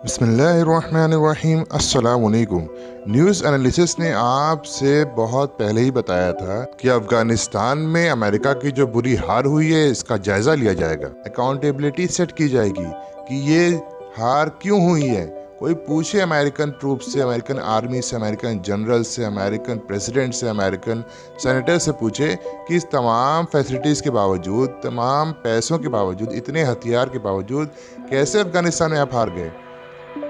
बिस्मिल्लाहिर्रहमानिर्रहीम अस्सलाम वालेकुम। न्यूज़ एनालिसिस ने आपसे बहुत पहले ही बताया था कि अफ़गानिस्तान में अमेरिका की जो बुरी हार हुई है इसका जायज़ा लिया जाएगा, अकाउंटेबिलिटी सेट की जाएगी कि ये हार क्यों हुई है। कोई पूछे अमेरिकन ट्रूप से, अमेरिकन आर्मी से, अमेरिकन जनरल से, अमेरिकन प्रेसिडेंट से, अमेरिकन सेनेटर से पूछे कि इस तमाम फैसिलिटीज़ के बावजूद, तमाम पैसों के बावजूद, इतने हथियार के बावजूद कैसे अफ़गानिस्तान में आप हार गए।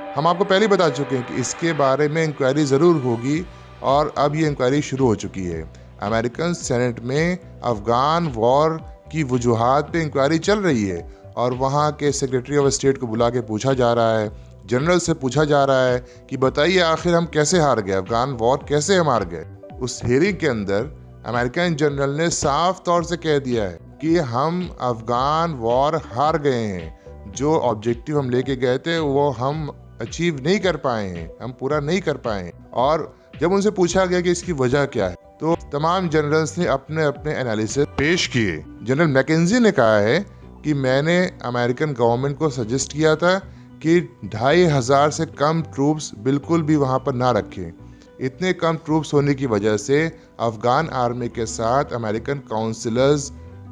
हम आपको पहले ही बता चुके हैं कि इसके बारे में इंक्वायरी ज़रूर होगी और अब ये इंक्वायरी शुरू हो चुकी है। अमेरिकन सेनेट में अफ़गान वॉर की वजूहात पे इंक्वायरी चल रही है और वहाँ के सेक्रेटरी ऑफ स्टेट को बुला के पूछा जा रहा है, जनरल से पूछा जा रहा है कि बताइए आखिर हम कैसे हार गए, अफ़गान वॉर कैसे हम हार गए। उस हेयरिंग के अंदर अमेरिकन जनरल ने साफ तौर से कह दिया है कि हम अफ़गान वॉर हार गए हैं, जो ऑब्जेक्टिव हम लेके गए थे वो हम अचीव नहीं कर पाए हैं, हम पूरा नहीं कर पाए हैं। और जब उनसे पूछा गया कि इसकी वजह क्या है तो तमाम जनरल्स ने अपने अपने एनालिसिस पेश किए। जनरल मैकेंजी ने कहा है कि मैंने अमेरिकन गवर्नमेंट को सजेस्ट किया था कि 2500 से कम ट्रूप्स बिल्कुल भी वहाँ पर ना रखें। इतने कम ट्रूप्स होने की वजह से अफ़गान आर्मी के साथ अमेरिकन काउंसिलर्स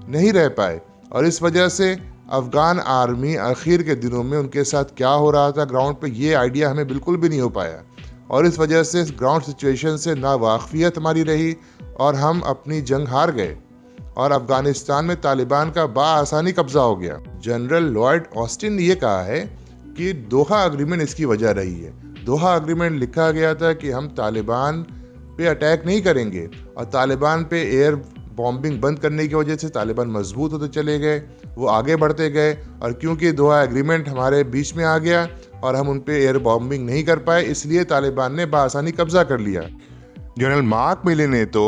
नहीं रह पाए और इस वजह से अफ़गान आर्मी आखिर के दिनों में उनके साथ क्या हो रहा था ग्राउंड पे ये आइडिया हमें बिल्कुल भी नहीं हो पाया और इस वजह से ग्राउंड सिचुएशन से नावाकिफ़ियत हमारी रही और हम अपनी जंग हार गए और अफ़गानिस्तान में तालिबान का बाआसानी कब्जा हो गया। जनरल लॉयड ऑस्टिन ने यह कहा है कि दोहा अग्रीमेंट इसकी वजह रही है। दोहा अग्रीमेंट लिखा गया था कि हम तालिबान पे अटैक नहीं करेंगे और तालिबान पे एयर बॉम्बिंग बंद करने की वजह से तालिबान मजबूत होते चले गए, वो आगे बढ़ते गए और क्योंकि दोहा एग्रीमेंट हमारे बीच में आ गया और हम उन पे एयर बॉम्बिंग नहीं कर पाए इसलिए तालिबान ने बाआसानी कब्जा कर लिया। जनरल मार्क मिले ने तो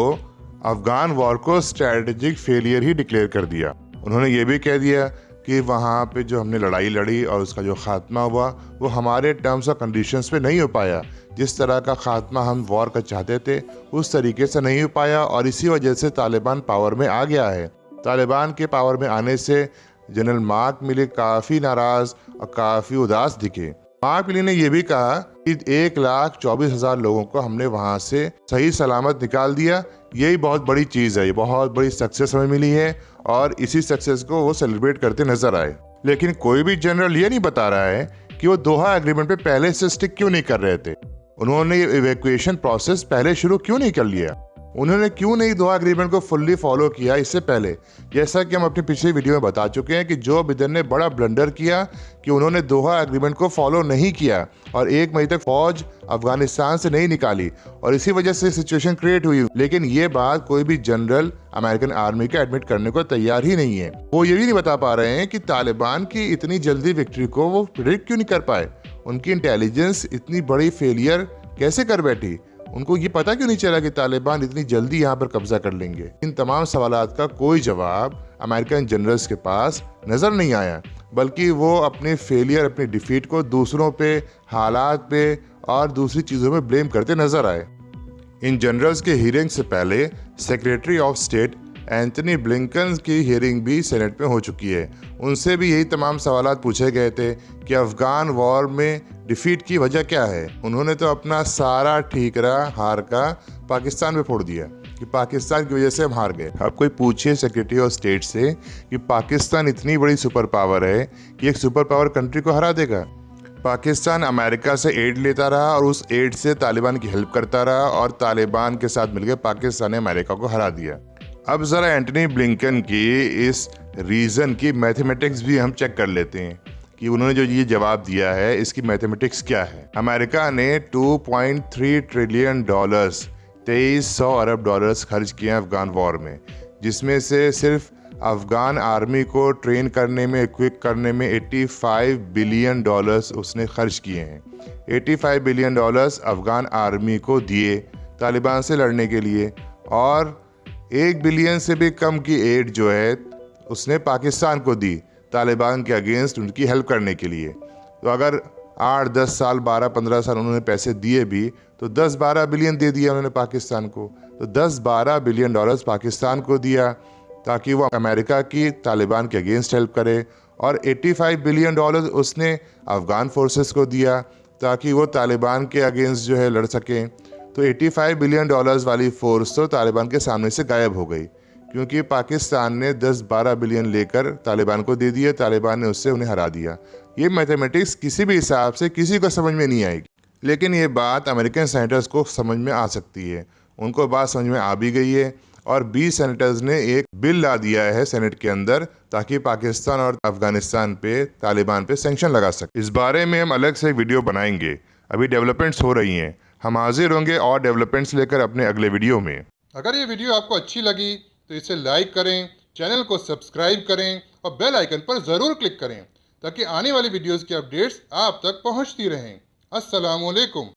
अफ़गान वॉर को स्ट्रेटेजिक फेलियर ही डिक्लेयर कर दिया। उन्होंने ये भी कह दिया कि वहाँ पे जो हमने लड़ाई लड़ी और उसका जो ख़ात्मा हुआ वो हमारे टर्म्स और कंडीशंस पे नहीं हो पाया। जिस तरह का ख़ात्मा हम वॉर का चाहते थे उस तरीके से नहीं हो पाया और इसी वजह से तालिबान पावर में आ गया है। तालिबान के पावर में आने से जनरल मार्क मिले काफ़ी नाराज़ और काफ़ी उदास दिखे। मार्क मिले ने यह भी कहा कि 1,24,000 लोगों को हमने वहाँ से सही सलामत निकाल दिया। यही बहुत बड़ी चीज़ है, ये बहुत बड़ी सक्सेस हमें मिली है और इसी सक्सेस को वो सेलिब्रेट करते नजर आए। लेकिन कोई भी जनरल ये नहीं बता रहा है कि वो दोहा एग्रीमेंट पे पहले से स्टिक क्यों नहीं कर रहे थे। उन्होंने इवैक्यूएशन प्रोसेस पहले शुरू क्यों नहीं कर लिया, उन्होंने क्यों नहीं दोहा एग्रीमेंट को फुल्ली फॉलो किया इससे पहले। जैसा कि हम अपनी पिछली वीडियो में बता चुके हैं कि जो बिडेन ने बड़ा ब्लंडर किया कि उन्होंने दोहा एग्रीमेंट को फॉलो नहीं किया और 1 मई तक फौज अफगानिस्तान से नहीं निकाली और इसी वजह से सिचुएशन क्रिएट हुई। लेकिन ये बात कोई भी जनरल अमेरिकन आर्मी का एडमिट करने को तैयार ही नहीं है। वो ये भी नहीं बता पा रहे हैं कि तालिबान की इतनी जल्दी विक्ट्री को वो प्रिडिक्ट क्यों नहीं कर पाए, उनकी इंटेलिजेंस इतनी बड़ी फेलियर कैसे कर बैठी, उनको ये पता क्यों नहीं चला कि तालिबान इतनी जल्दी यहाँ पर कब्जा कर लेंगे। इन तमाम सवालात का कोई जवाब अमेरिकन जनरल्स के पास नजर नहीं आया, बल्कि वो अपने फेलियर, अपनी डिफीट को दूसरों पे, हालात पे और दूसरी चीज़ों में ब्लेम करते नजर आए। इन जनरल्स के हियरिंग से पहले secretary of state Anthony Blinken की हियरिंग भी सेनेट में हो चुकी है। उनसे भी यही तमाम सवालात पूछे गए थे कि अफगान वॉर में डिफीट की वजह क्या है। उन्होंने तो अपना सारा ठीकरा हार का पाकिस्तान पे फोड़ दिया कि पाकिस्तान की वजह से हम हार गए। अब कोई पूछे सेक्रेटरी ऑफ स्टेट से कि पाकिस्तान इतनी बड़ी सुपर पावर है कि एक सुपर पावर कंट्री को हरा देगा। पाकिस्तान अमेरिका से एड लेता रहा और उस एड से तालिबान की हेल्प करता रहा और तालिबान के साथ मिलकर पाकिस्तान ने अमेरिका को हरा दिया। अब ज़रा एंटनी ब्लिंकन की इस रीज़न की मैथमेटिक्स भी हम चेक कर लेते हैं कि उन्होंने जो ये जवाब दिया है इसकी मैथमेटिक्स क्या है। अमेरिका ने 2.3 ट्रिलियन डॉलर्स, 2300 अरब डॉलर्स खर्च किए हैं अफगान वॉर में, जिसमें से सिर्फ अफगान आर्मी को ट्रेन करने में, इक्विप करने में 85 बिलियन डॉलर्स उसने खर्च किए हैं। 85 बिलियन डॉलर्स अफगान आर्मी को दिए तालिबान से लड़ने के लिए और 1 बिलियन से भी कम की एड जो है उसने पाकिस्तान को दी तालिबान के अगेंस्ट उनकी हेल्प करने के लिए। तो अगर 8-10 साल, 12-15 साल उन्होंने पैसे दिए भी तो 10-12 बिलियन दे दिया उन्होंने पाकिस्तान को। तो 10-12 बिलियन डॉलर्स पाकिस्तान को दिया ताकि वो अमेरिका की तालिबान के अगेंस्ट हेल्प करे और $85 बिलियन उसने अफ़गान फोर्सेस को दिया ताकि वो तालिबान के अगेंस्ट जो है लड़ सकें। तो $85 बिलियन वाली फ़ोर्स तो तालिबान के सामने से गायब हो गई, क्योंकि पाकिस्तान ने 10-12 बिलियन लेकर तालिबान को दे दिया, तालिबान ने उससे उन्हें हरा दिया। ये मैथमेटिक्स किसी भी हिसाब से किसी को समझ में नहीं आएगी, लेकिन ये बात अमेरिकन सेनेटर्स को समझ में आ सकती है। उनको बात समझ में आ भी गई है और 20 सेनेटर्स ने एक बिल ला दिया है सेनेट के अंदर ताकि पाकिस्तान और अफगानिस्तान पे तालिबान पे सैंक्शन लगा सके। इस बारे में हम अलग से एक वीडियो बनाएंगे। अभी डेवलपमेंट्स हो रही हैं, हम हाजिर होंगे और डेवलपमेंट्स लेकर अपने अगले वीडियो में। अगर ये वीडियो आपको अच्छी लगी तो इसे लाइक करें, चैनल को सब्सक्राइब करें और बेल आइकन पर ज़रूर क्लिक करें ताकि आने वाली वीडियोस की अपडेट्स आप तक पहुंचती रहें। अस्सलाम वालेकुम।